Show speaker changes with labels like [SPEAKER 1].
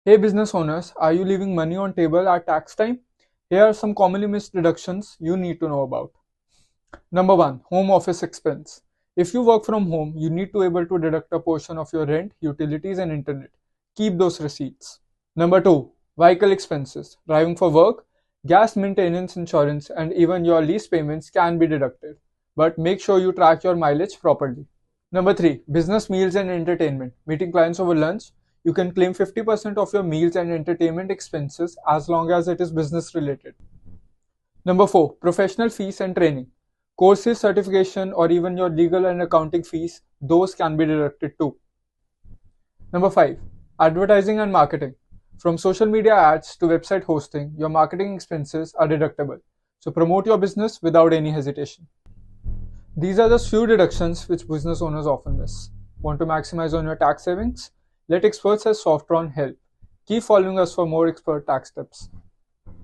[SPEAKER 1] Hey business owners, are you leaving money on table at tax time? Here are some commonly missed deductions you need to know about. Number 1, home office expense. If you work from home, you need to able to deduct a portion of your rent, utilities and internet. Keep those receipts. Number 2, vehicle expenses. Driving for work, gas maintenance, insurance and even your lease payments can be deducted. But make sure you track your mileage properly. Number 3, business meals and entertainment. Meeting clients over lunch. You can claim 50% of your meals and entertainment expenses as long as it is business related. Number 4, professional fees and training. Courses, certification, or even your legal and accounting fees, those can be deducted too. Number 5, advertising and marketing. From social media ads to website hosting, your marketing expenses are deductible. So promote your business without any hesitation. These are just few deductions which business owners often miss. Want to maximize on your tax savings? Let experts as Softron help. Keep following us for more expert tax tips.